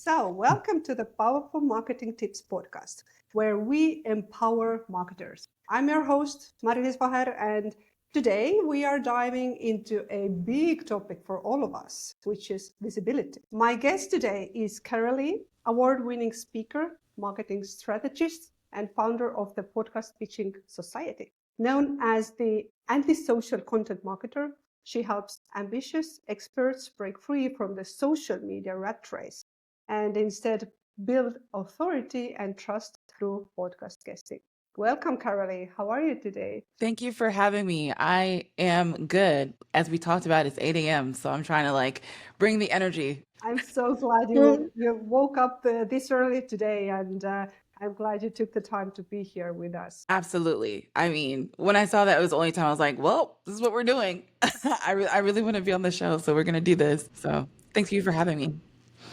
So, welcome to the Powerful Marketing Tips podcast, where we empower marketers. I'm your host, Marilis Baher, and today we are diving into a big topic for all of us, which is visibility. My guest today is Carrolee, award-winning speaker, marketing strategist, and founder of the Podcast Pitching Society. Known as the anti-social content marketer, she helps ambitious experts break free from the social media rat race and instead build authority and trust through podcast guesting. Welcome, Carrolee. How are you today? Thank you for having me. I am good. As we talked about, it's 8 a.m., so I'm trying to bring the energy. I'm so glad you woke up this early today, and I'm glad you took the time to be here with us. Absolutely. I mean, when I saw that it was the only time, I was like, well, this is what we're doing. I really want to be on the show, so we're going to do this. So thank you for having me.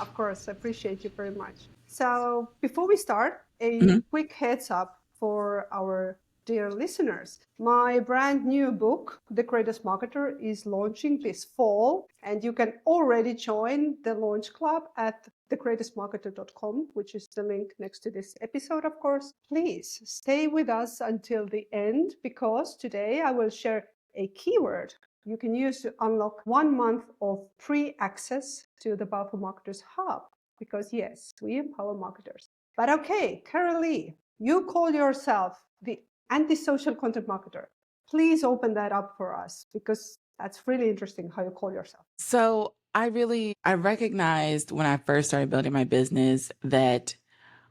Of course, I appreciate you very much. So before we start, a Mhm. quick heads up for our dear listeners. My brand new book, The Greatest Marketer, is launching this fall, and you can already join the launch club at thegreatestmarketer.com, which is the link next to this episode, of course. Please stay with us until the end, because today I will share a keyword you can use to unlock 1 month of free access to the Powerful Marketers Hub. Because yes, we empower marketers. But okay, Carrolee, you call yourself the anti-social content marketer. Please open that up for us, because that's really interesting how you call yourself. So I recognized when I first started building my business that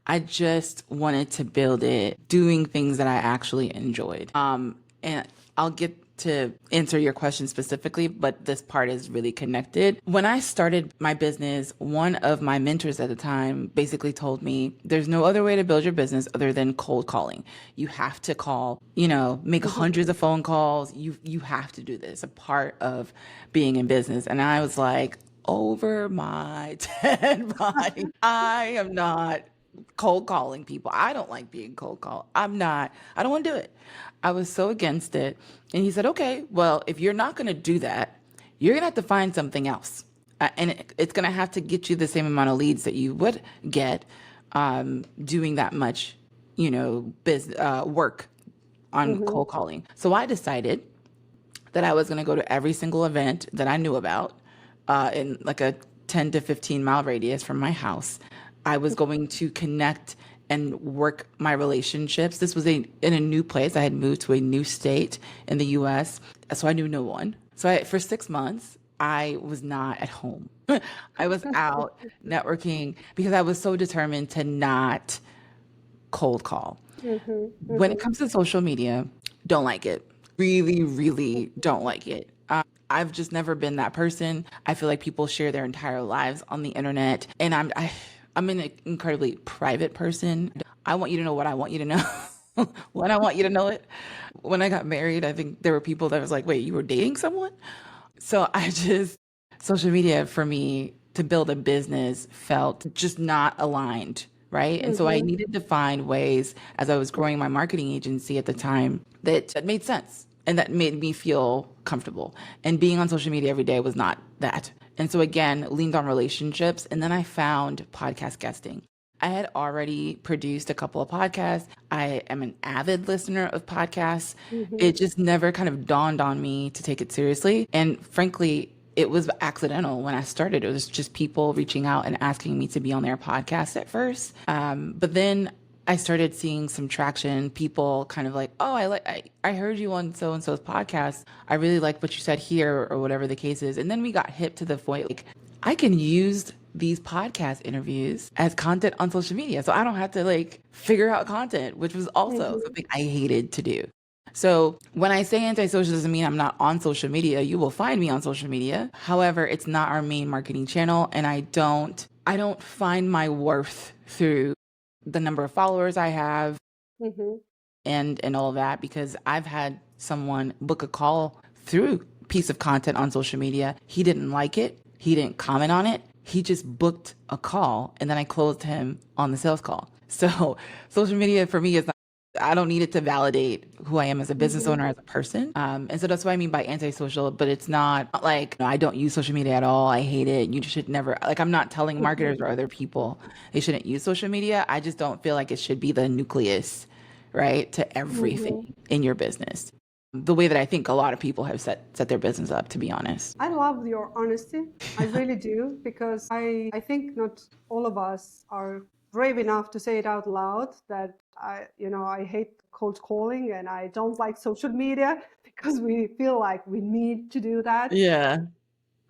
I just wanted to build it doing things that I actually enjoyed. And I'll get to answer your question specifically, but this part is really connected. When I started my business, one of my mentors at the time basically told me there's no other way to build your business other than cold calling. You have to call, make hundreds of phone calls. You have to do this, a part of being in business. And I was like, over my dead body, I am not cold calling people. I don't like being cold called. I don't want to do it. I was so against it. And he said, okay, well, if you're not going to do that, you're going to have to find something else. And it's going to have to get you the same amount of leads that you would get doing that much, work on cold calling. So I decided that I was going to go to every single event that I knew about in like a 10 to 15 mile radius from my house. I was going to connect and work my relationships. This was in a new place. I had moved to a new state in the US, so I knew no one. So for 6 months, I was not at home. I was out networking because I was so determined to not cold call. When it comes to social media, don't like it. Really, really don't like it. I've just never been that person. I feel like people share their entire lives on the internet, and I'm an incredibly private person. I want you to know what I want you to know when I want you to know it. When I got married, I think there were people that was like, wait, you were dating someone? So social media for me to build a business felt just not aligned, right? And so I needed to find ways as I was growing my marketing agency at the time that made sense and that made me feel comfortable. And being on social media every day was not that. And so again, leaned on relationships. And then I found podcast guesting. I had already produced a couple of podcasts. I am an avid listener of podcasts. It just never kind of dawned on me to take it seriously. And frankly, it was accidental when I started. It was just people reaching out and asking me to be on their podcast at first. But then I started seeing some traction. People kind of like, oh, I heard you on so and so's podcast. I really like what you said here, or whatever the case is. And then we got hip to the point like I can use these podcast interviews as content on social media, so I don't have to figure out content, which was also something I hated to do. So when I say anti-social doesn't mean I'm not on social media. You will find me on social media. However, it's not our main marketing channel, and I don't find my worth through the number of followers I have and all of that, because I've had someone book a call through a piece of content on social media. He didn't like it. He didn't comment on it. He just booked a call, and then I closed him on the sales call. So social media for me is I don't need it to validate who I am as a business owner, as a person. And so that's what I mean by antisocial, but it's not like, no, I don't use social media at all. I hate it. You should never, like, I'm not telling marketers or other people they shouldn't use social media. I just don't feel like it should be the nucleus, right, to everything in your business. The way that I think a lot of people have set their business up, to be honest. I love your honesty. I really do, because I think not all of us are brave enough to say it out loud that I hate cold calling and I don't like social media, because we feel like we need to do that Yeah.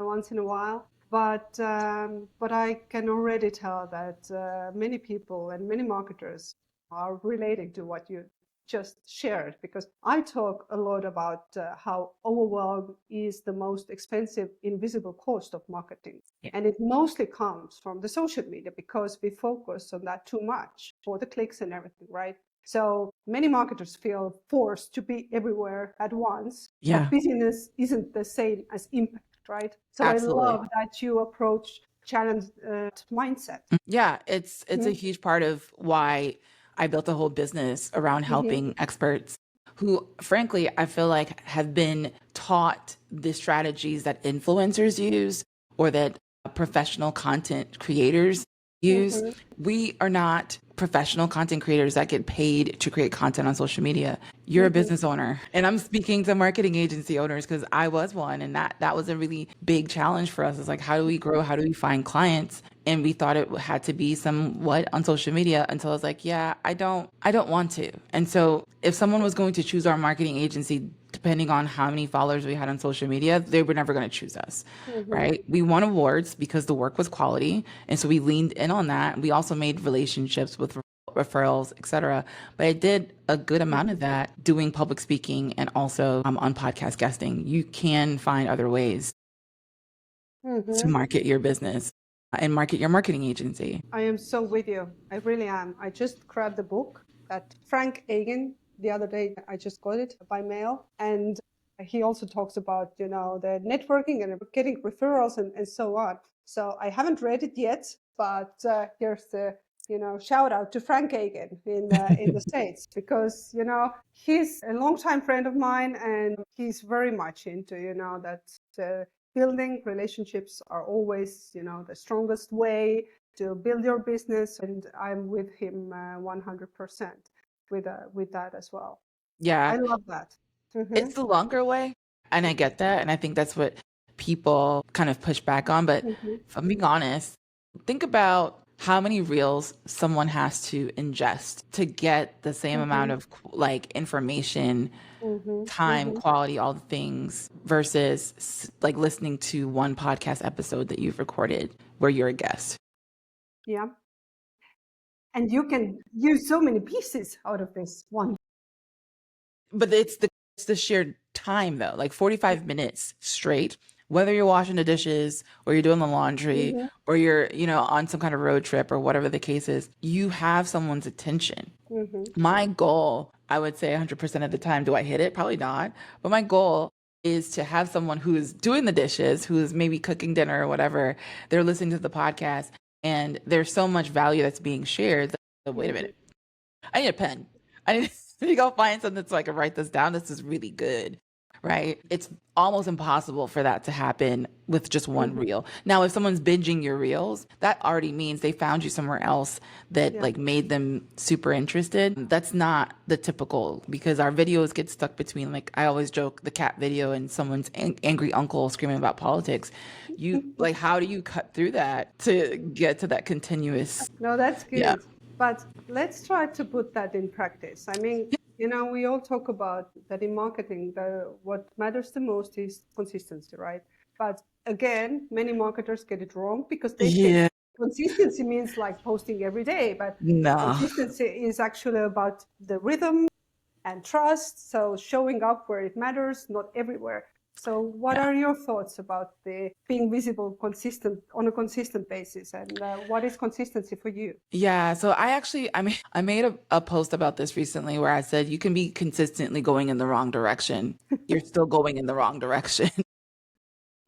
once in a while. But I can already tell that many people and many marketers are relating to what you just shared, because I talk a lot about how overwhelm is the most expensive invisible cost of marketing. Yeah. And it mostly comes from the social media, because we focus on that too much for the clicks and everything, right? So many marketers feel forced to be everywhere at once, Yeah. but busyness isn't the same as impact, right? So Absolutely. I love that you approach challenge mindset. Yeah, it's a huge part of why I built a whole business around helping experts who, frankly, I feel like have been taught the strategies that influencers use or that professional content creators use. We are not professional content creators that get paid to create content on social media. You're a business owner. And I'm speaking to marketing agency owners because I was one. And that was a really big challenge for us. It's like, how do we grow? How do we find clients? And we thought it had to be somewhat on social media until I was like, yeah, I don't want to. And so if someone was going to choose our marketing agency, depending on how many followers we had on social media, they were never going to choose us, right? We won awards because the work was quality. And so we leaned in on that. We also made relationships with referrals, etc. But I did a good amount of that doing public speaking and also on podcast guesting. You can find other ways to market your business and market your marketing agency. I am so with you. I really am. I just grabbed the book that Frank Agan the other day. I just got it by mail. And he also talks about, the networking and getting referrals and so on. So I haven't read it yet, but here's the, shout out to Frank Agan in the States, because, he's a longtime friend of mine and he's very much into, that building relationships are always, the strongest way to build your business. And I'm with him 100% with that as well. Yeah. I love that. It's the longer way. And I get that. And I think that's what people kind of push back on. But if I'm being honest, think about how many reels someone has to ingest to get the same amount of like information, time, quality, all the things versus like listening to one podcast episode that you've recorded where you're a guest. Yeah. And you can use so many pieces out of this one. But it's the sheer time though, like 45 minutes straight, whether you're washing the dishes or you're doing the laundry or you're, on some kind of road trip or whatever the case is, you have someone's attention. My goal, I would say 100% of the time, do I hit it? Probably not. But my goal is to have someone who is doing the dishes, who is maybe cooking dinner or whatever, they're listening to the podcast and there's so much value that's being shared. Wait a minute. I need a pen. I need to go find something so I can write this down. This is really good, right? It's almost impossible for that to happen with just one reel. Now, if someone's binging your reels, that already means they found you somewhere else that like made them super interested. That's not the typical, because our videos get stuck between, like I always joke, the cat video and someone's angry uncle screaming about politics. You like, how do you cut through that to get to that continuous? No, that's good. Yeah. But let's try to put that in practice. I mean, we all talk about that in marketing, what matters the most is consistency, right? But again, many marketers get it wrong because they think consistency means like posting every day, but consistency is actually about the rhythm and trust. So showing up where it matters, not everywhere. So what are your thoughts about the being visible on a consistent basis, and what is consistency for you? Yeah, so I made a post about this recently where I said you can be consistently going in the wrong direction. You're still going in the wrong direction.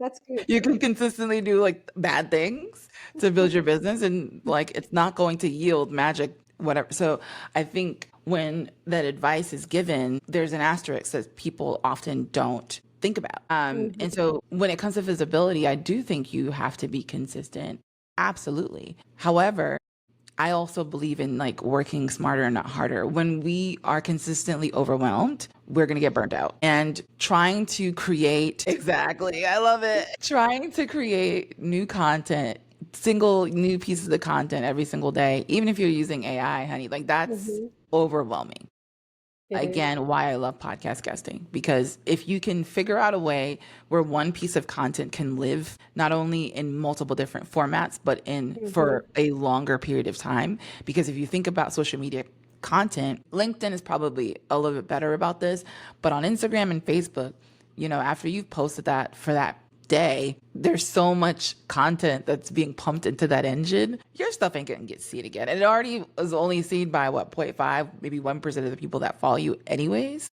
That's good. You can consistently do like bad things to build your business and like it's not going to yield magic, whatever. So I think when that advice is given, there's an asterisk that people often don't think about. And so when it comes to visibility, I do think you have to be consistent. Absolutely. However, I also believe in like working smarter and not harder. When we are consistently overwhelmed, we're going to get burned out. And trying to create, exactly, I love it. Trying to create new content, single new pieces of content every single day, even if you're using AI, honey, like that's Mm-hmm. overwhelming. It is. Again, why I love podcast guesting, because if you can figure out a way where one piece of content can live not only in multiple different formats, but in Mm-hmm. for a longer period of time, because if you think about social media content, LinkedIn is probably a little bit better about this, but on Instagram and Facebook, after you've posted that for that day, there's so much content that's being pumped into that engine. Your stuff ain't gonna get seen again. And it already was only seen by what, 0.5, maybe 1% of the people that follow you anyways.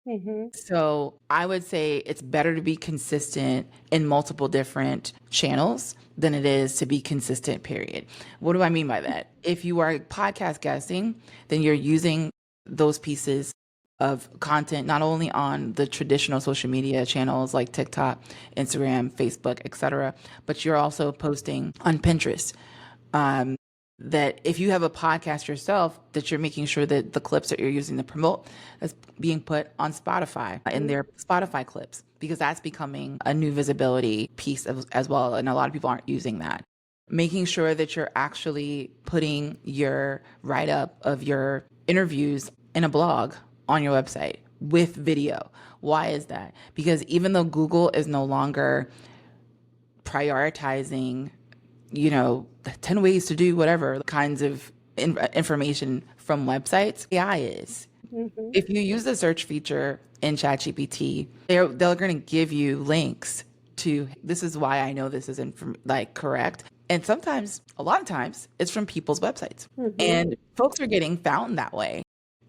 Mm-hmm. So I would say it's better to be consistent in multiple different channels than it is to be consistent, period. What do I mean by that? If you are podcast guesting, then you're using those pieces of content not only on the traditional social media channels like TikTok, Instagram, Facebook, etc., but you're also posting on Pinterest. That if you have a podcast yourself, that you're making sure that the clips that you're using to promote is being put on Spotify in their Spotify clips, because that's becoming a new visibility piece as well. And a lot of people aren't using that. Making sure that you're actually putting your write up of your interviews in a blog on your website with video. Why is that? Because even though Google is no longer prioritizing, 10 ways to do whatever kinds of information from websites, AI is. Mm-hmm. If you use the search feature in ChatGPT, they're going to give you links to, this is why I know this isn't like correct. And sometimes, a lot of times, it's from people's websites. Mm-hmm. And folks are getting found that way.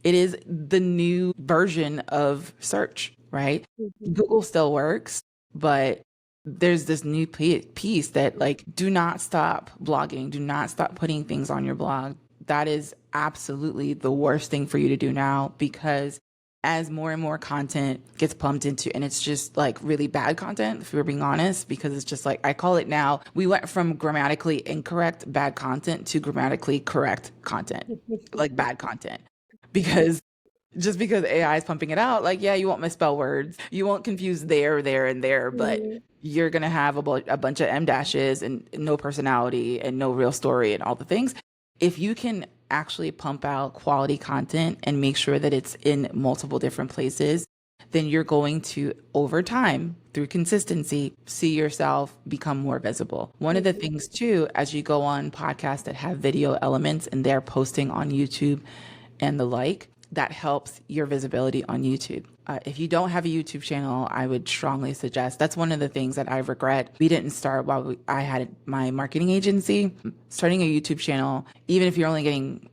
It is the new version of search, right? Mm-hmm. Google still works, but there's this new piece that, like, do not stop blogging, do not stop putting things on your blog. That is absolutely the worst thing for you to do now, because as more and more content gets pumped into, and it's just like really bad content, if we're being honest, because it's just like, I call it now, we went from grammatically incorrect bad content to grammatically correct content, like bad content. Because just because AI is pumping it out, like, yeah, you won't misspell words, you won't confuse there, and there, but Mm-hmm. you're gonna have a bunch of M dashes and no personality and no real story and all the things. If you can actually pump out quality content and make sure that it's in multiple different places, then you're going to, over time, through consistency, see yourself become more visible. One of the things too, as you go on podcasts that have video elements and they're posting on YouTube and the like, that helps your visibility on YouTube. If you don't have a YouTube channel, I would strongly suggest. That's one of the things that I regret. We didn't start while I had my marketing agency. Starting a YouTube channel, even if you're only getting,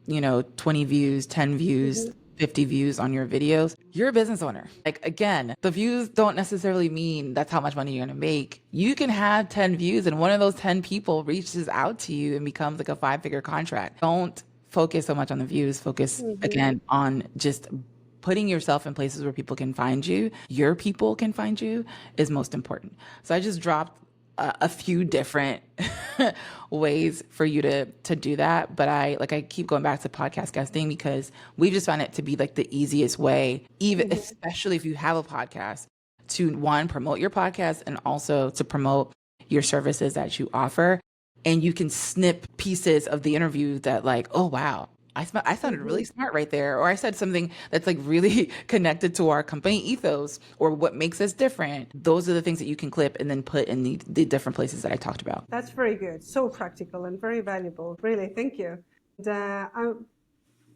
20 views, 10 views, 50 views on your videos, you're a business owner. Like, again, the views don't necessarily mean that's how much money you're going to make. You can have 10 views and one of those 10 people reaches out to you and becomes like a 5-figure contract. Don't focus so much on the views. Focus Mm-hmm. again on just putting yourself in places where people can find you, your people can find you, is most important. So I just dropped a few different ways for you to do that. But I keep going back to podcast guesting because we just found it to be like the easiest way, even especially if you have a podcast, to one, promote your podcast, and also to promote your services that you offer. And you can snip pieces of the interview that, like, oh wow, I sounded really smart right there, or I said something that's like really connected to our company ethos or what makes us different. Those are the things that you can clip and then put in the different places that I talked about. That's very good. So practical and very valuable. Really, thank you. And,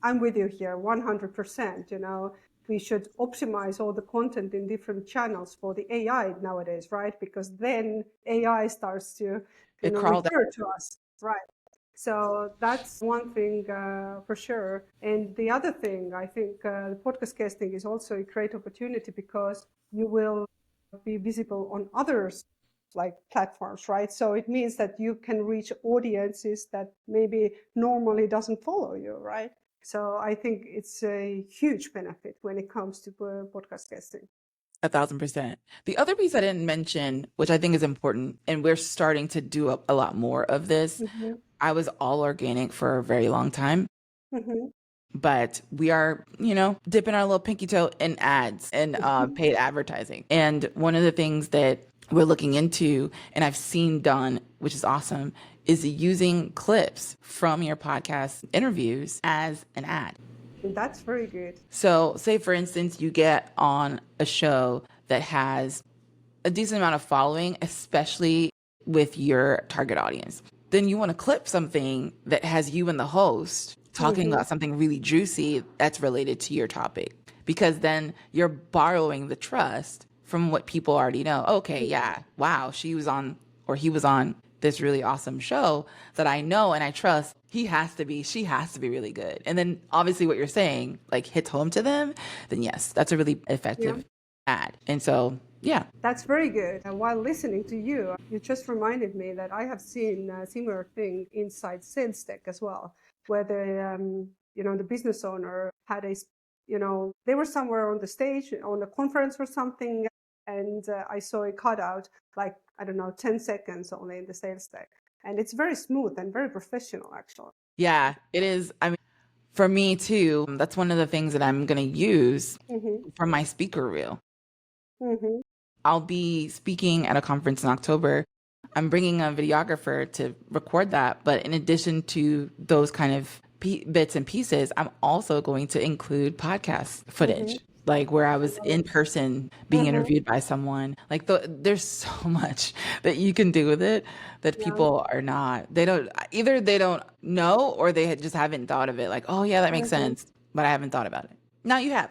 I'm with you here 100%. We should optimize all the content in different channels for the AI nowadays, right? Because then AI starts to, It crawled refer to us, right? So that's one thing for sure. And the other thing, I think the podcast casting is also a great opportunity because you will be visible on others like platforms, right? So it means that you can reach audiences that maybe normally doesn't follow you, right? So I think it's a huge benefit when it comes to podcast guesting. 1,000%. The other piece I didn't mention, which I think is important, and we're starting to do a lot more of this. Mm-hmm. I was all organic for a very long time, Mm-hmm. but we are, dipping our little pinky toe in ads and paid advertising. And one of the things that we're looking into, and I've seen done, which is awesome, is using clips from your podcast interviews as an ad. That's very good. So, say for instance, you get on a show that has a decent amount of following, especially with your target audience. Then you want to clip something that has you and the host talking about something really juicy that's related to your topic, because then you're borrowing the trust from what people already know. Okay, yeah, wow, she was on or he was on this really awesome show that I know and I trust. She has to be really good. And then obviously what you're saying like hits home to them, then yes, that's a really effective ad. And so, yeah. That's very good. And while listening to you, you just reminded me that I have seen a similar thing inside Sales Tech as well, where the business owner had they were somewhere on the stage on a conference or something, and I saw a cutout, like, I don't know, 10 seconds only in the Sales Tech. And it's very smooth and very professional, actually. Yeah, it is. I mean, for me too, that's one of the things that I'm going to use for my speaker reel. Mm-hmm. I'll be speaking at a conference in October. I'm bringing a videographer to record that. But in addition to those kind of bits and pieces, I'm also going to include podcast footage, like where I was in person being interviewed by someone. Like there's so much that you can do with it that people are not, they don't know, or they just haven't thought of it. Like, oh yeah, that makes sense. But I haven't thought about it. Now you have,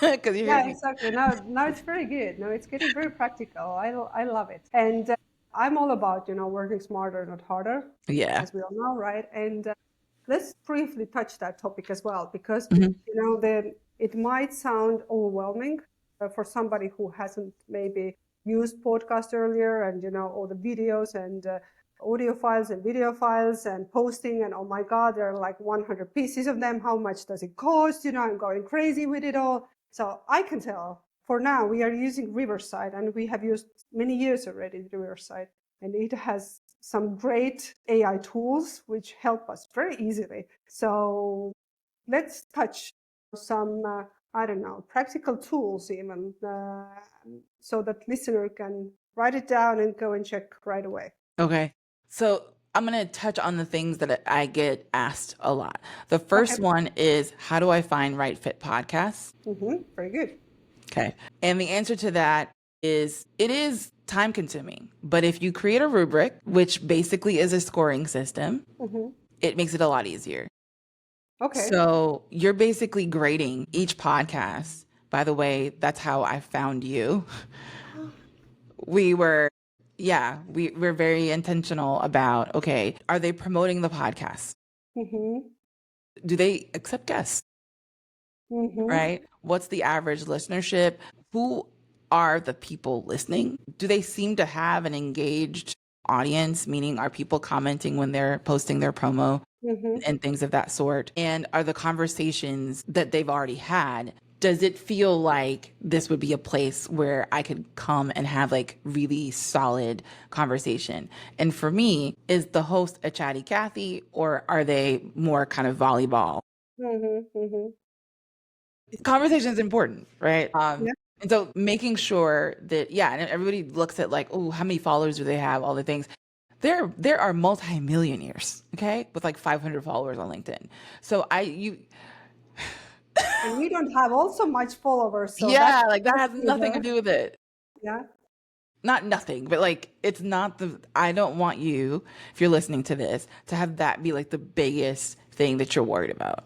because you're Yeah, exactly. Now it's very good. Now it's getting very practical. I love it. And I'm all about, working smarter, not harder, Yeah. as we all know, right? And let's briefly touch that topic as well, because, it might sound overwhelming for somebody who hasn't maybe used podcast earlier, and, all the videos and audio files and video files and posting, and oh my God, there are like 100 pieces of them. How much does it cost? I'm going crazy with it all. So I can tell for now we are using Riverside, and we have used many years already Riverside, and it has some great AI tools which help us very easily. So let's touch some, practical tools even, so that listener can write it down and go and check right away. Okay. So I'm going to touch on the things that I get asked a lot. The first one is, how do I find right fit podcasts? Very good. Okay. And the answer to that is, it is time consuming, but if you create a rubric, which basically is a scoring system, it makes it a lot easier. Okay. So you're basically grading each podcast. By the way, that's how I found you. We're very intentional about, okay, are they promoting the podcast? Do they accept guests? Right? What's the average listenership? Who are the people listening? Do they seem to have an engaged audience? Meaning, are people commenting when they're posting their promo and things of that sort? And are the conversations that they've already had, does it feel like this would be a place where I could come and have like really solid conversation? And for me, is the host a chatty Cathy, or are they more kind of volleyball? Conversation is important, right? And so making sure that, and everybody looks at like, oh, how many followers do they have? All the things. There are multimillionaires, okay, with like 500 followers on LinkedIn. So and we don't have also much followers. So that has nothing to do with it. Yeah. Not nothing, but like, it's not I don't want you, if you're listening to this, to have that be like the biggest thing that you're worried about.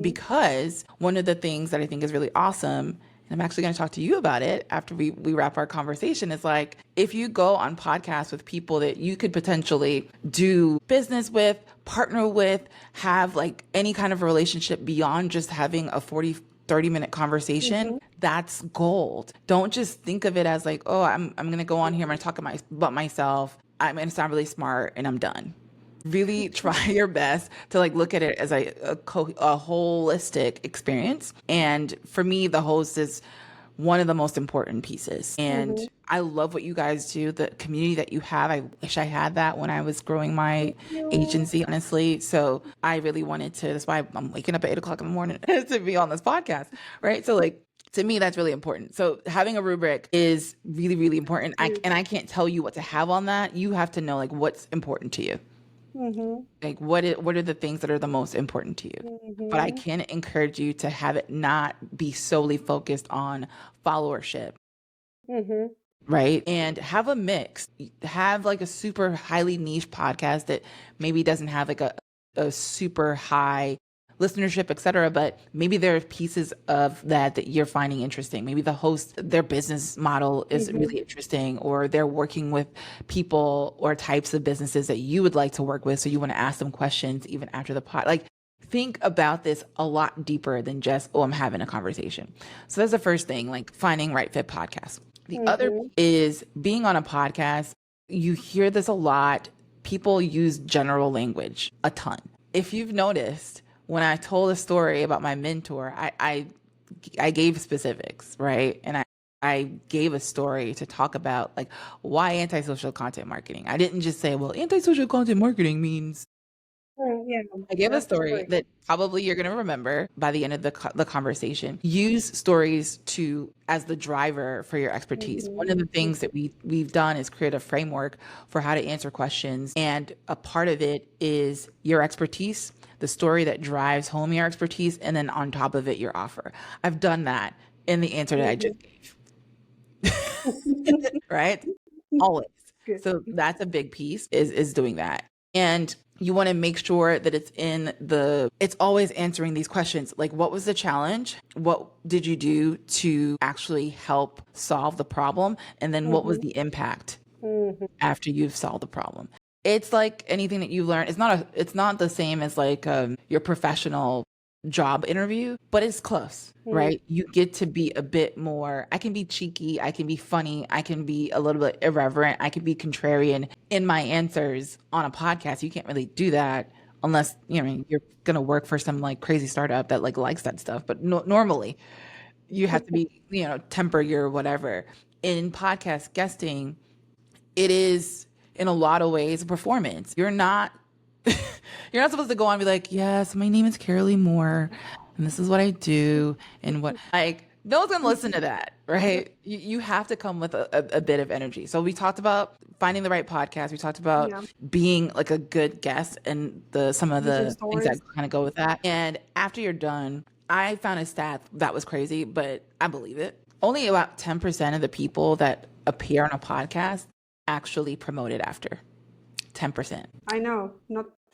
Because one of the things that I think is really awesome, and I'm actually going to talk to you about it after we wrap our conversation, is like, if you go on podcasts with people that you could potentially do business with, partner with, have like any kind of relationship beyond just having a 30-minute conversation, that's gold. Don't just think of it as like, oh, I'm going to go on here, I'm going to talk about myself, I'm going to sound really smart, and I'm done. really try your best to like look at it as a holistic experience. And for me, the host is one of the most important pieces. And Mm-hmm. I love what you guys do, the community that you have. I wish I had that when I was growing my Thank you. agency, honestly. So I really wanted to, that's why I'm waking up at 8 o'clock in the morning to be on this podcast, right? So like, to me, that's really important. So having a rubric is really, really important. And I can't tell you what to have on that. You have to know like what's important to you. Mm-hmm. Like what are the things that are the most important to you? But I Mm-hmm. can encourage you to have it not be solely focused on followership, Mm-hmm. right? And have a mix. Have like a super highly niche podcast that maybe doesn't have like a super high listenership, et cetera, but maybe there are pieces of that you're finding interesting. Maybe the host, their business model is Mm-hmm. really interesting, or they're working with people or types of businesses that you would like to work with. So you want to ask them questions even after the pod. Like, think about this a lot deeper than just, oh, I'm having a conversation. So that's the first thing, like finding right fit podcasts. The other Mm-hmm. is being on a podcast. You hear this a lot. People use general language a ton. If you've noticed, when I told a story about my mentor, I gave specifics, right? And I gave a story to talk about like why antisocial content marketing. I didn't just say, well, antisocial content marketing means. Yeah, I gave a that's story correct. that probably you're going to remember by the end of the conversation. Use stories to as the driver for your expertise. One of the Mm-hmm. things that we've done is create a framework for how to answer questions, and a part of it is your expertise, the story that drives home your expertise, and then on top of it, your offer. I've done that in the answer that I just gave, right? Always. Good. So that's a big piece is doing that. And you want to make sure that it's always answering these questions. Like, what was the challenge? What did you do to actually help solve the problem? And then what was Mm-hmm. the impact Mm-hmm. after you've solved the problem? It's like anything that you learn. It's not the same as like your professional job interview, but it's close, right? You get to be a bit more. I can be cheeky, I can be funny, I can be a little bit irreverent, I can be contrarian in my answers. On a podcast, you can't really do that unless you're gonna work for some like crazy startup that like likes that stuff. But normally, you have to be temper your whatever. In podcast guesting, it is in a lot of ways a performance. You're not supposed to go on and be like, yes, my name is Carrolee Moore and this is what I do. And what, like, no one's gonna listen to that, right? You have to come with a bit of energy. So we talked about finding the right podcast. We talked about Yeah. being like a good guest and some of Using the things that stories. kind of go with that. And after you're done, I found a stat that was crazy, but I believe it. Only about 10% of the people that appear on a podcast actually promote it after. 10%. I know.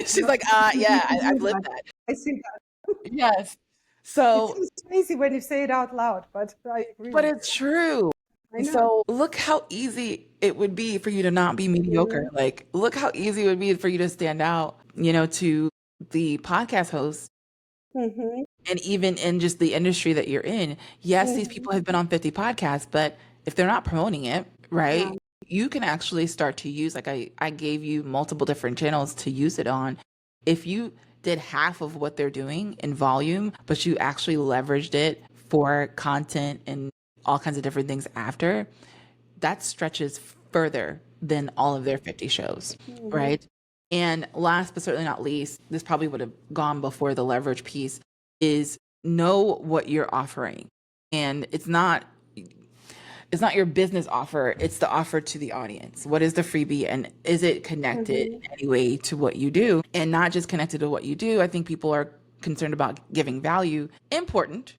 She's Not like, many yeah, people do I've lived that. that. I see that. Yes. It So, seems crazy when you say it out loud, but I agree but with it's true. you. I know. So look how easy it would be for you to not be Mm-hmm. mediocre. Like, look how easy it would be for you to stand out, to the podcast host. Mm-hmm. And even in just the industry that you're in, yes, these Mm-hmm. people have been on 50 podcasts, but if they're not promoting it, Yeah. right, you can actually start to use, like I gave you multiple different channels to use it on. If you did half of what they're doing in volume, but you actually leveraged it for content and all kinds of different things after, that stretches further than all of their 50 shows, Mm-hmm. right? And last but certainly not least, this probably would have gone before the leverage piece, is know what you're offering. And it's not your business offer, it's the offer to the audience. What is the freebie and is it connected Mm-hmm. in any way to what you do? And not just connected to what you do. I think people are concerned about giving value. Important,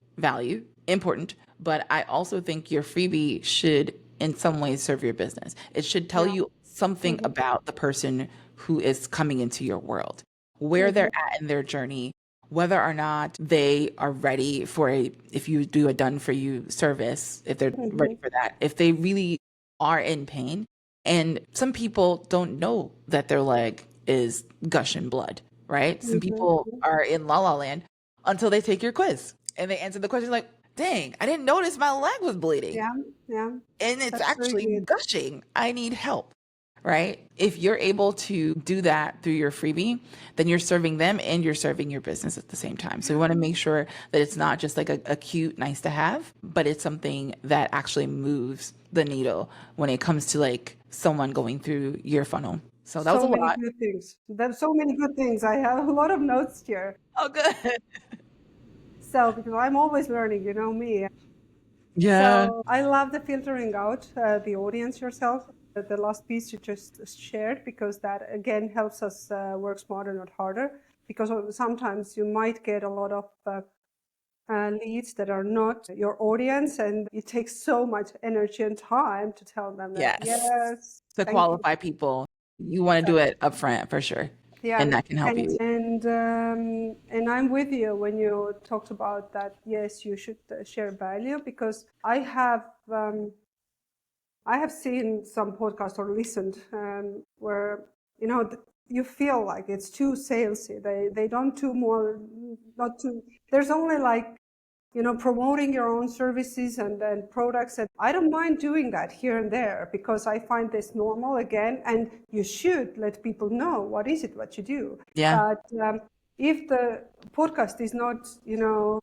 but I also think your freebie should in some ways serve your business. It should tell Yeah. you something Mm-hmm. about the person who is coming into your world, where Mm-hmm. they're at in their journey, whether or not they are ready for if you do a done for you service, if they're ready Mm-hmm. for that, if they really are in pain. And some people don't know that their leg is gushing blood, right? Some people Mm-hmm. are in la la land until they take your quiz and they answer the question like, dang, I didn't notice my leg was bleeding Yeah. Yeah. and it's That's very actually good. gushing. I need help. right? If you're able to do that through your freebie, then you're serving them and you're serving your business at the same time. So we want to make sure that it's not just like a cute, nice to have, but it's something that actually moves the needle when it comes to like someone going through your funnel. So that was So a many lot. good things. There's so many good things. I have a lot of notes here. Oh, good. So, because I'm always learning, you know me. Yeah. So I love the filtering out the audience yourself. The last piece you just shared, because that again helps us work smarter, not harder. Because sometimes you might get a lot of leads that are not your audience, and it takes so much energy and time to tell them that Yes. yes, To thank you. qualify people, you want to do it upfront for sure. Yeah, And that can help you. and I'm with you when you talked about that. Yes, you should share value, because I have seen some podcasts or listened where you know you feel like it's too salesy. They don't do more, not too. There's only like promoting your own services and then products. And I don't mind doing that here and there, because I find this normal again. And you should let people know what is it, what you do. Yeah. But if the podcast is not,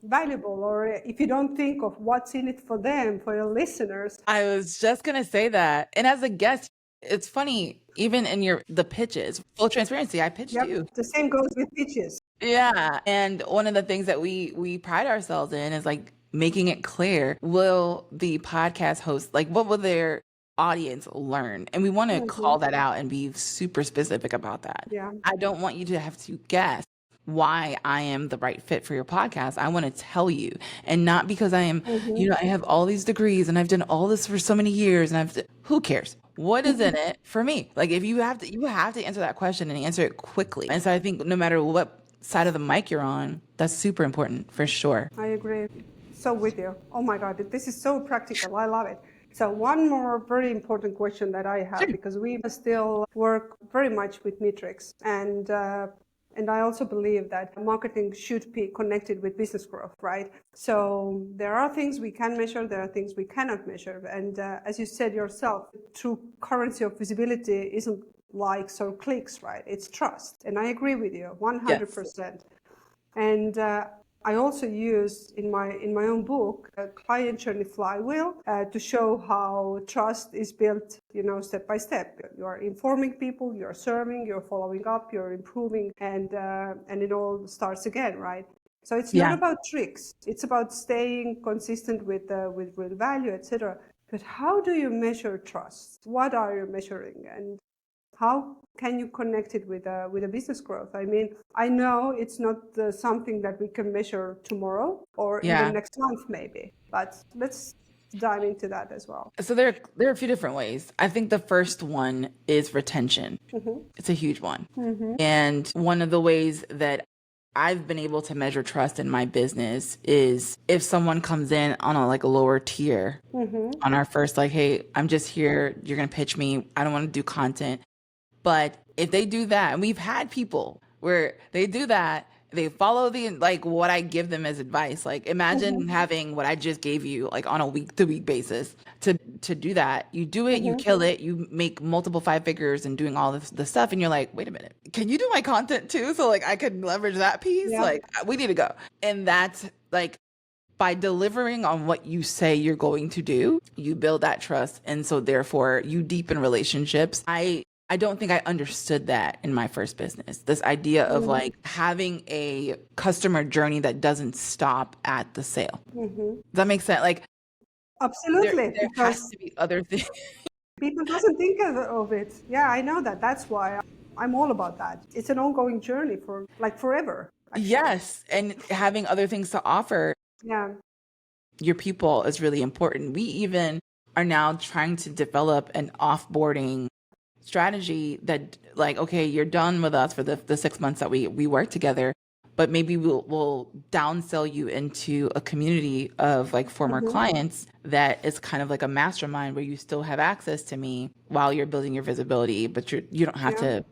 valuable, or if you don't think of what's in it for them, for your listeners. I was just gonna say that. And as a guest, it's funny, even in the pitches, full transparency, I pitched Yep, you. the same goes with pitches. Yeah. And one of the things that we pride ourselves in is like making it clear, will the podcast host, like what will their audience learn? And we want to call that out and be super specific about that. Yeah. I don't want you to have to guess why I am the right fit for your podcast. I want to tell you, and not because I am, I have all these degrees and I've done all this for so many years, and who cares? What is in it for me? Like, if you have to answer that question and answer it quickly. And so I think no matter what side of the mic you're on, that's super important for sure. I agree. So with you. Oh my God, this is so practical. I love it. So one more very important question that I have, because we still work very much with metrics, and I also believe that marketing should be connected with business growth, right? So there are things we can measure, there are things we cannot measure, and as you said yourself, true currency of visibility isn't likes or clicks, right? It's trust, and I agree with you 100%. And I also use in my own book a client journey flywheel to show how trust is built, step by step. You are informing people, you're serving, you're following up, you're improving, and it all starts again, right? So it's not about tricks. It's about staying consistent with real value, etc. But how do you measure trust? What are you measuring? And how can you connect it with a business growth? I mean, I know it's not something that we can measure tomorrow or even next month maybe, but let's dive into that as well. So there are a few different ways. I think the first one is retention. It's a huge one. And one of the ways that I've been able to measure trust in my business is if someone comes in on a lower tier on our first, like, hey, I'm just here, you're going to pitch me, I don't want to do content. But if they do that, and we've had people where they do that, they follow what I give them as advice. Like, imagine having what I just gave you, like, on a week-to-week basis to do that. You do it, you kill it, you make multiple 5 figures and doing all this stuff, and you're like, wait a minute, can you do my content too? So like I could leverage that piece. Yeah. Like, we need to go. And that's like, by delivering on what you say you're going to do, you build that trust, and so therefore you deepen relationships. I don't think I understood that in my first business. This idea of like having a customer journey that doesn't stop at the sale. Does that make sense? Like, absolutely, there has to be other things. People doesn't think of it. Yeah, I know that. That's why I'm all about that. It's an ongoing journey for like forever. Actually. Yes, and having other things to offer. Yeah. Your people is really important. We even are now trying to develop an offboarding strategy that, like, okay, you're done with us for the 6 months that we work together, but maybe we'll downsell you into a community of like former clients that is kind of like a mastermind where you still have access to me while you're building your visibility, but you don't have to,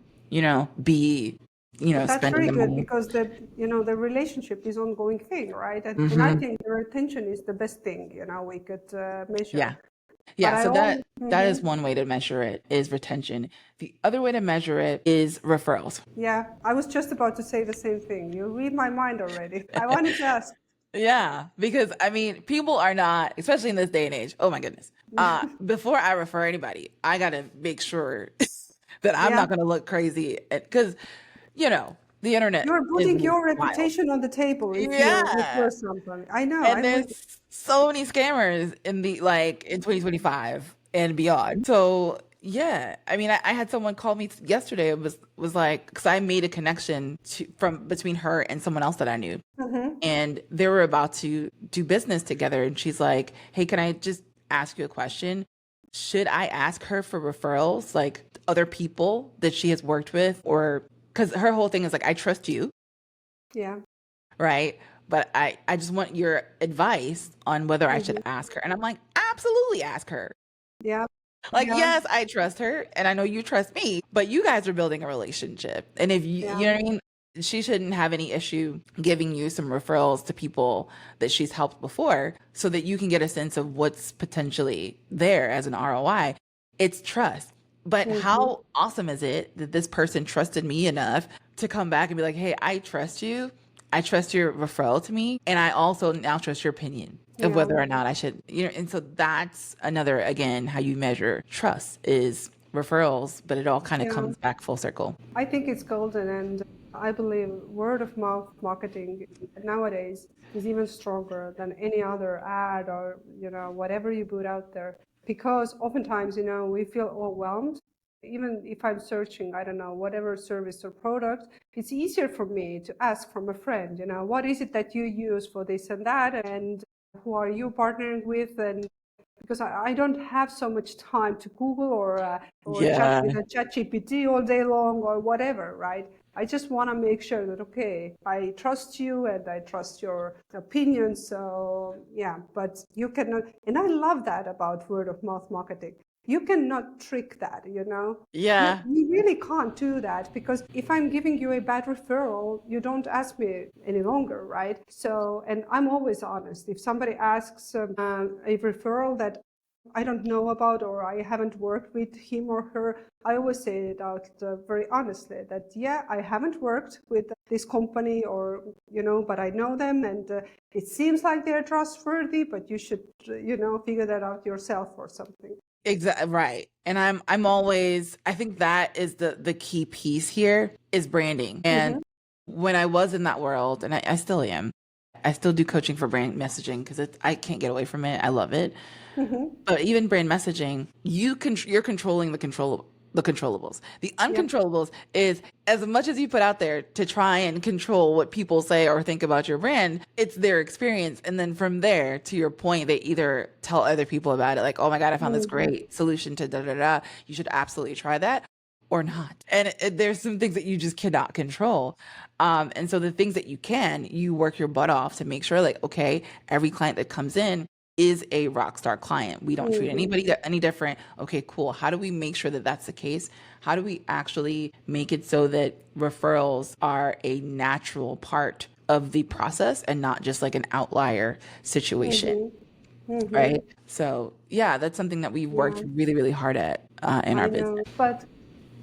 be, that's spending very the good money. because the relationship is ongoing thing, right? And I think the retention is the best thing we could measure. Yeah. But Yeah, I so always, that is one way to measure it is retention. The other way to measure it is referrals. yeah, I was just about to say the same thing. You read my mind already. I wanted to ask. Yeah, because I mean, people are not, especially in this day and age. Oh my goodness. Before I refer anybody, I gotta make sure that I'm Yeah, not gonna look crazy because, you know, the internet you're is putting your wild. reputation on the table if you Yeah. refer somebody. I know, And I'm with there's so many scammers in the like in 2025 and beyond. So yeah, I mean, I had someone call me yesterday. It was like because I made a connection from between her and someone else that I knew, you. and they were about to do business together. And she's like, "Hey, can I just ask you a question? Should I ask her for referrals, like other people that she has worked with, or because her whole thing is like, I trust you, Yeah. right? But I just want your advice on whether I should Hmm. ask her." And I'm like, absolutely ask her. Yeah. Like, Yeah. yes, I trust her and I know you trust me, but you guys are building a relationship. And if Yeah. you know what I mean? She shouldn't have any issue giving you some referrals to people that she's helped before so that you can get a sense of what's potentially there as an ROI. It's trust. But Hmm. how awesome is it that this person trusted me enough to come back and be like, hey, I trust you. I trust your referral to me. And I also now trust your opinion of Yeah. whether or not I should, and so that's another, again, how you measure trust is referrals, but it all kind of Yeah. comes back full circle. I think it's golden, and I believe word of mouth marketing nowadays is even stronger than any other ad or whatever you put out there. Because oftentimes, we feel overwhelmed. Even if I'm searching, I don't know, whatever service or product, it's easier for me to ask from a friend, what is it that you use for this and that, and who are you partnering with, and because I don't have so much time to Google or chat Yeah. with a chat GPT all day long or whatever, right? I just want to make sure that, okay, I trust you and I trust your opinion. So yeah, but you cannot, and I love that about word of mouth marketing. You cannot trick that, Yeah. you really can't do that, because if I'm giving you a bad referral, you don't ask me any longer, right? So, and I'm always honest. If somebody asks a referral that I don't know about or I haven't worked with him or her, I always say it out very honestly that, yeah, I haven't worked with this company or, but I know them, and it seems like they're trustworthy, but you should, figure that out yourself or something. Exactly right. And I'm always, I think that is the key piece here is branding. Mm-hmm. And when I was in that world, and I still am, I still do coaching for brand messaging because I can't get away from it. I love it. Mm-hmm. But even brand messaging, you're controlling the controllables. The Yeah. uncontrollables is as much as you put out there to try and control what people say or think about your brand, it's their experience. And then from there, to your point, they either tell other people about it, like, oh my God, I found this Mm-hmm. great solution to da da da. You should absolutely try that. Or not. And there's some things that you just cannot control. And so the things that you can, you work your butt off to make sure, like, okay, every client that comes in is a rock star client. We don't treat Mm-hmm. anybody any different. Okay, cool. How do we make sure that that's the case? How do we actually make it so that referrals are a natural part of the process and not just like an outlier situation, Mm-hmm. Mm-hmm. right? So yeah, that's something that we've worked Yeah, really, really hard at in our I business. know. But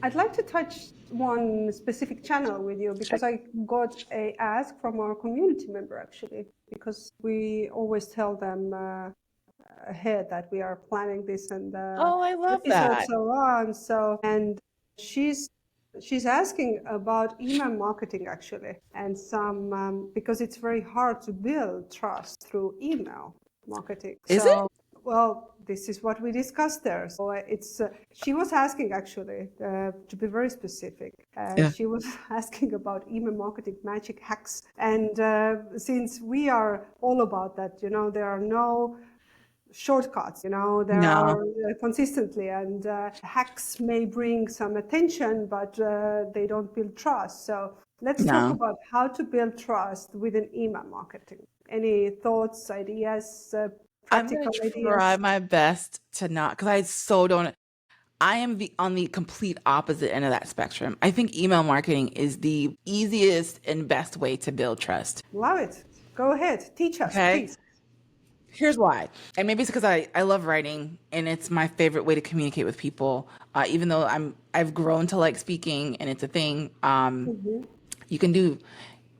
I'd like to touch one specific channel with you, Sure. because I got a ask from our community member actually, because we always tell them ahead that we are planning this and Oh, I love episode that. so on. So, and she's she's asking about email marketing actually, and some because it's very hard to build trust through email marketing. Is it? So, well, this is what we discussed there. So it's she was asking actually to be very specific. Yeah. She was asking about email marketing magic hacks, and since we are all about that, there are no shortcuts, there No, are consistently, and hacks may bring some attention, but they don't build trust. So let's talk no. about how to build trust within email marketing. Any thoughts, ideas, I'm gonna practical try ideas? my best to not, because I so don't. I am on the complete opposite end of that spectrum. I think email marketing is the easiest and best way to build trust. Love it. Go ahead, teach us, Okay. please. Here's why. And maybe it's because I love writing and it's my favorite way to communicate with people. Even though I've grown to like speaking and it's a thing. Mhm. You can do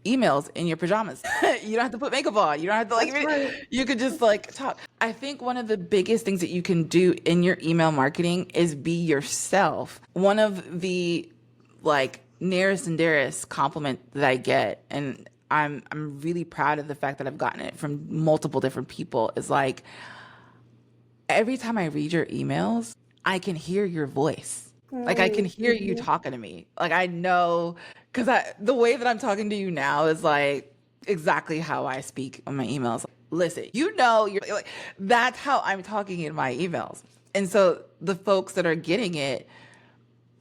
emails in your pajamas. You don't have to put makeup on. You don't have to That's like right. you could just like talk. I think one of the biggest things that you can do in your email marketing is be yourself. One of the like nearest and dearest compliment that I get, and I'm really proud of the fact that I've gotten it from multiple different people, is like every time I read your emails, I can hear your voice. Like I can hear you Mhm. talking to me. Like I know, because the way that I'm talking to you now is like exactly how I speak on my emails. Listen, you know, you're like that's how I'm talking in my emails. And so the folks that are getting it,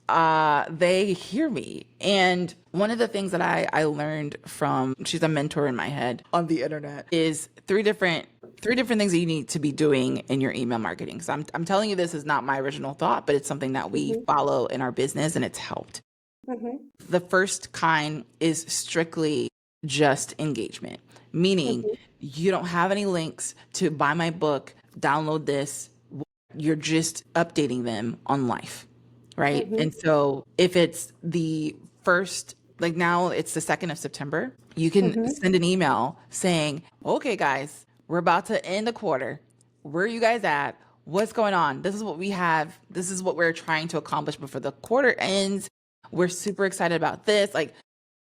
they hear me. And one of the things that I learned from, she's a mentor in my head on the internet, is three different things that you need to be doing in your email marketing. So I'm telling you, this is not my original thought, but it's something that we Mhm. follow in our business and it's helped. Mhm. The first kind is strictly just engagement, meaning Mhm. you don't have any links to buy my book, download this. You're just updating them on life, right? Mhm. And so if it's the first, like now it's the 2nd of September, you can Mhm. send an email saying, okay, guys, we're about to end the quarter. Where are you guys at? What's going on? This is what we have. This is what we're trying to accomplish before the quarter ends. We're super excited about this. Like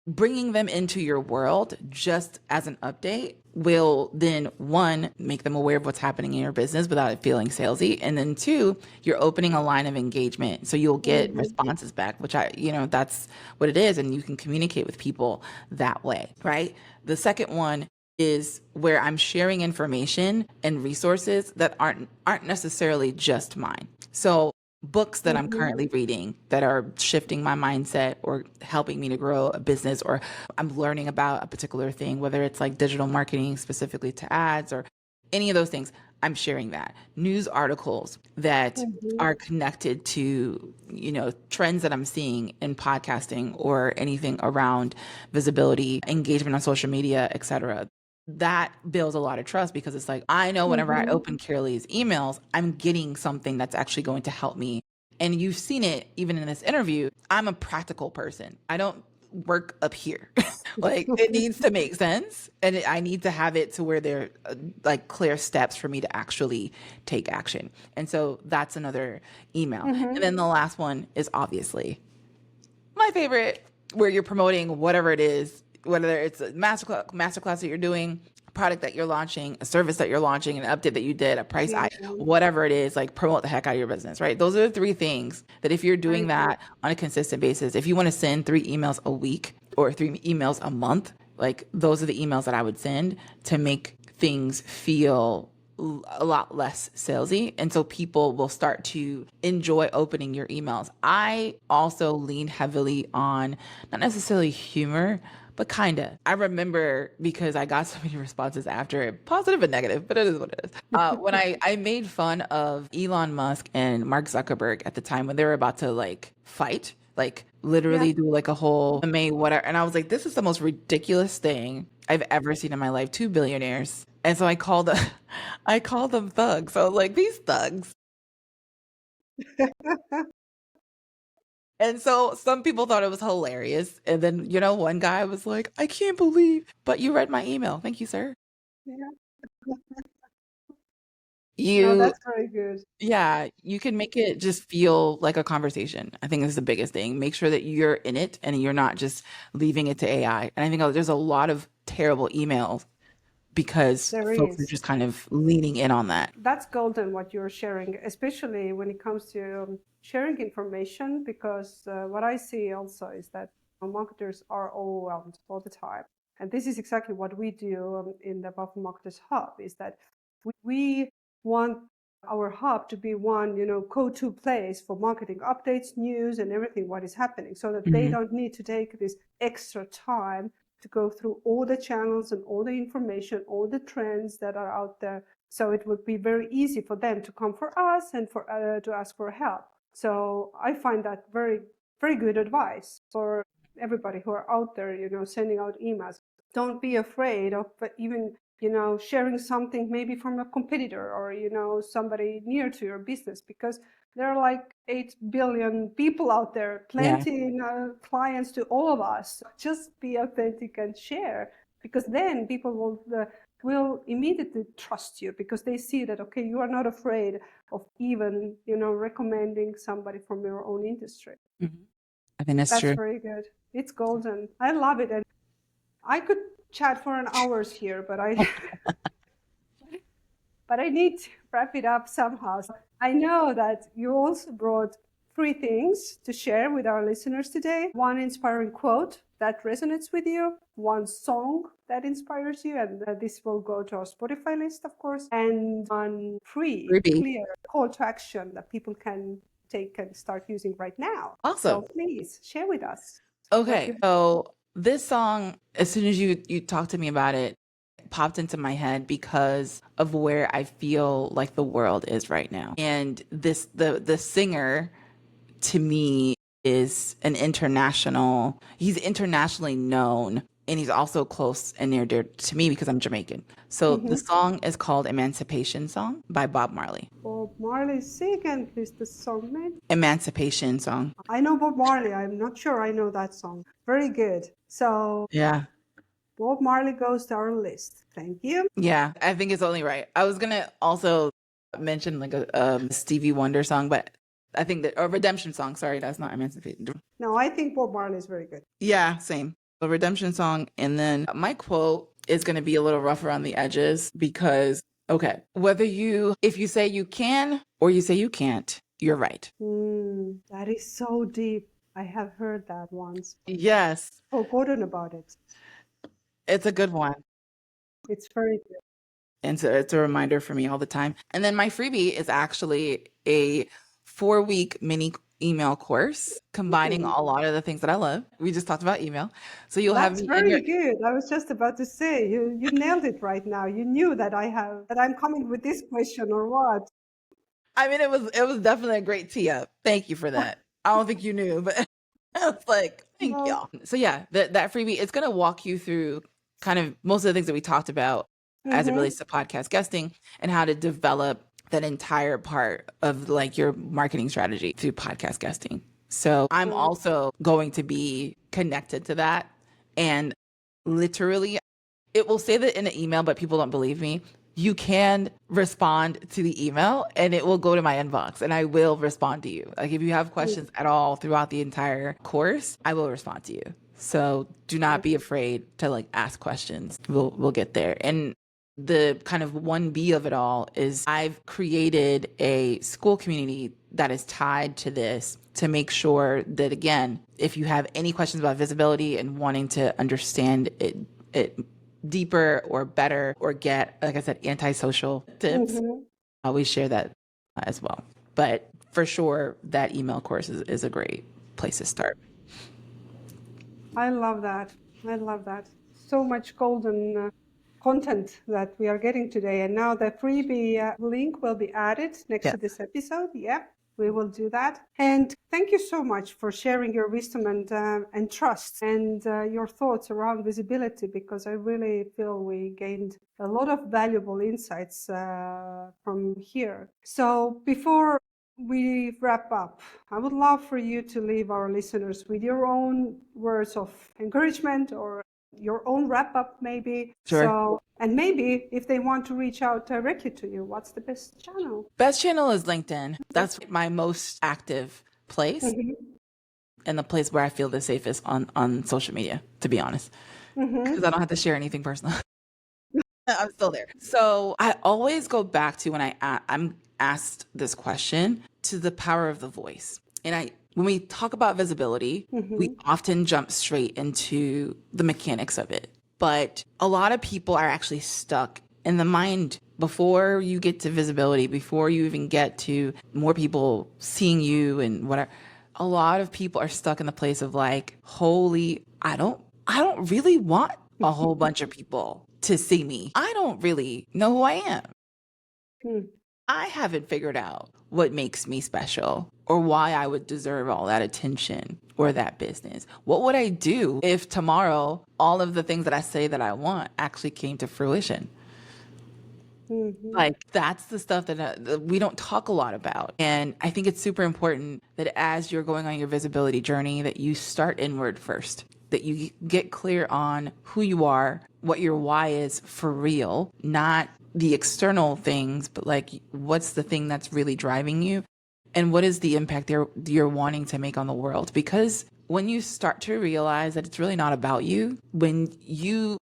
bringing them into your world just as an update will then one make them aware of what's happening in your business without it feeling salesy, and then two, you're opening a line of engagement so you'll get Mhm. responses back, which that's what it is, and you can communicate with people that way, right? The second one is where I'm sharing information and resources that aren't necessarily just mine. So books that I'm Mhm. currently reading that are shifting my mindset or helping me to grow a business, or I'm learning about a particular thing, whether it's like digital marketing specifically to ads or any of those things, I'm sharing that. News articles that Mhm. are connected to, trends that I'm seeing in podcasting or anything around visibility, engagement on social media, etc. That builds a lot of trust because it's like, I know whenever I Mhm. open Carollee's emails, I'm getting something that's actually going to help me. And you've seen it even in this interview. I'm a practical person. I don't work up here. Like it needs to make sense. And I need to have it to where there are like clear steps for me to actually take action. And so that's another email. And Mhm. then the last one is obviously my favorite, where you're promoting whatever it is, whether it's a masterclass that you're doing, a product that you're launching, a service that you're launching, an update that you did, a price, Yeah, whatever it is, like promote the heck out of your business, right? Those are the three things that if you're I doing agree. that on a consistent basis, if you want to send 3 emails a week or 3 emails a month, like those are the emails that I would send to make things feel a lot less salesy. And so people will start to enjoy opening your emails. I also lean heavily on not necessarily humor, but kind of. I remember because I got so many responses after it, positive and negative, but it is what it is. When I made fun of Elon Musk and Mark Zuckerberg at the time when they were about to like fight, like Yeah. literally do like a whole May whatever. And I was like, this is the most ridiculous thing I've ever seen in my life. Two billionaires. And so I called them thugs. So like these thugs. And so some people thought it was hilarious. And then, one guy was like, I can't believe, but you read my email. Thank you, sir. Yeah. No, You that's very good. Yeah, you can make it just feel like a conversation. I think is the biggest thing. Make sure that you're in it and you're not just leaving it to AI. And I think there's a lot of terrible emails because There folks are is. just kind of leaning in on that. That's golden what you're sharing, especially when it comes to sharing information, because what I see also is that marketers are overwhelmed all the time. And this is exactly what we do in the Buff Marketers Hub, is that we want our hub to be one, go-to place for marketing updates, news, and everything what is happening, so that they Mhm. don't need to take this extra time to go through all the channels and all the information, all the trends that are out there. So it would be very easy for them to come for us and for to ask for help. So I find that very, very good advice for everybody who are out there, sending out emails. Don't be afraid of even sharing something maybe from a competitor or, somebody near to your business, because there are like 8 billion people out there, plenty clients to all of us. Just be authentic and share, because then people will immediately trust you, because they see that, okay, you are not afraid of even, recommending somebody from your own industry. Mm-hmm. I think that's true. Very good. It's golden. I love it. And I could chat for an hours here, but I need to wrap it up somehow. So I know that you also brought 3 things to share with our listeners today. 1 inspiring quote that resonates with you, 1 song that inspires you, and this will go to our Spotify list, of course, and 1 clear call to action that people can take and start using right now. Awesome. So please share with us. Okay, so this song, as soon as you talked to me about it, popped into my head because of where I feel like the world is right now. And the singer, to me, is he's internationally known, and he's also close and near dear to me because I'm Jamaican. So the song is called Emancipation Song by Bob Marley. Bob Marley, say again, please, the song name? Emancipation Song. I know Bob Marley. I'm not sure I know that song. Very good. So yeah, Bob Marley goes to our list. Thank you. Yeah, I think it's only right. I was gonna also mention like a Stevie Wonder song, but I think that a Redemption Song. Sorry, that's not Emancipation. No, I think Bob Marley is very good. Yeah, same. A Redemption Song, and then my quote is gonna be a little rough around the edges because if you say you can or you say you can't, you're right. That is so deep. I have heard that once. Yes. Forgotten about it. It's a good one. It's very good. And so it's a reminder for me all the time. And then my freebie is actually a 4-week mini email course combining a lot of the things that I love. We just talked about email. So you'll have me very good. I was just about to say, you nailed it right now. You knew that I'm coming with this question or what? I mean, it was definitely a great tee up. Thank you for that. I don't think you knew, but I was like, thank y'all. So yeah, that freebie, it's going to walk you through kind of most of the things that we talked about as it relates to podcast guesting and how to develop that entire part of like your marketing strategy through podcast guesting. So I'm also going to be connected to that. And literally, it will say that in the email, but people don't believe me. You can respond to the email and it will go to my inbox and I will respond to you. Like if you have questions at all throughout the entire course, I will respond to you. So do not be afraid to like ask questions. We'll get there. And the kind of 1B of it all is I've created a school community that is tied to this to make sure that, again, if you have any questions about visibility and wanting to understand it deeper or better or get, like I said, antisocial tips, I always share that as well. But for sure, that email course is a great place to start. I love that. So much golden content that we are getting today. And now the freebie link will be added next to this episode. Yeah, we will do that. And thank you so much for sharing your wisdom and trust and your thoughts around visibility, because I really feel we gained a lot of valuable insights from here. So before we wrap up, I would love for you to leave our listeners with your own words of encouragement or your own wrap up, maybe. Sure. So, and maybe if they want to reach out directly to you, what's the best channel? Best channel is LinkedIn. That's my most active place and the place where I feel the safest on social media, to be honest, because I don't have to share anything personal. I'm still there. So I always go back to when I'm asked this question, to the power of the voice. And when we talk about visibility, we often jump straight into the mechanics of it. But a lot of people are actually stuck in the mind before you get to visibility, before you even get to more people seeing you and whatever. A lot of people are stuck in the place of like, holy, I don't really want a whole bunch of people to see me. I don't really know who I am. I haven't figured out what makes me special or why I would deserve all that attention or that business. What would I do if tomorrow all of the things that I say that I want actually came to fruition? Like that's the stuff that we don't talk a lot about. And I think it's super important that as you're going on your visibility journey, that you start inward first, that you get clear on who you are, what your why is for real, not the external things, but like what's the thing that's really driving you and what is the impact you're wanting to make on the world. Because when you start to realize that it's really not about you, when you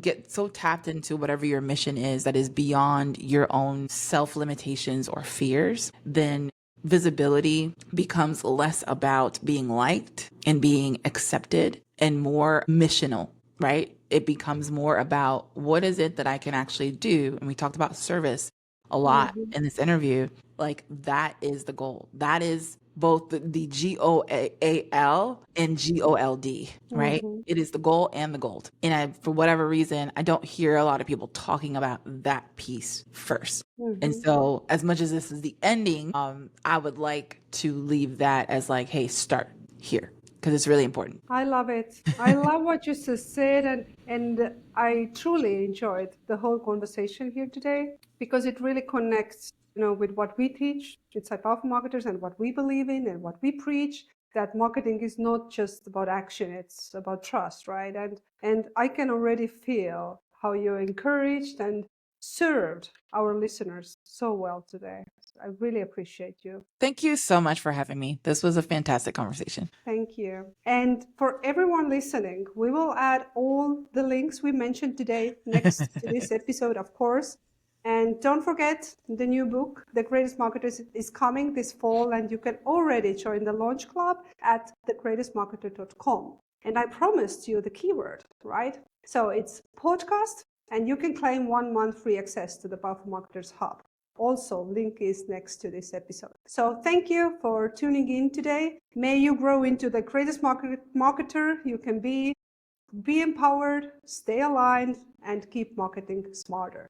get so tapped into whatever your mission is that is beyond your own self limitations or fears, then visibility becomes less about being liked and being accepted and more missional, right? It becomes more about what is it that I can actually do? And we talked about service a lot in this interview. Like that is the goal. That is both the GOAL and GOLD, right? It is the goal and the gold. And for whatever reason, I don't hear a lot of people talking about that piece first. And so as much as this is the ending, I would like to leave that as like, hey, start here. Because it's really important. I love it. I love what you just said, and I truly enjoyed the whole conversation here today because it really connects, with what we teach inside Powerful Marketers and what we believe in and what we preach. That marketing is not just about action; it's about trust, right? And I can already feel how you're encouraged and served our listeners so well today. I really appreciate you. Thank you so much for having me. This was a fantastic conversation. Thank you. And for everyone listening, we will add all the links we mentioned today next to this episode, of course. And don't forget, the new book, The Greatest Marketers, is coming this fall, and you can already join the launch club at thegreatestmarketer.com. And I promised you the keyword, right? So it's podcast, and you can claim 1 month free access to the Powerful Marketers Hub. Also, link is next to this episode. So thank you for tuning in today. May you grow into the greatest marketer you can be empowered, stay aligned, and keep marketing smarter.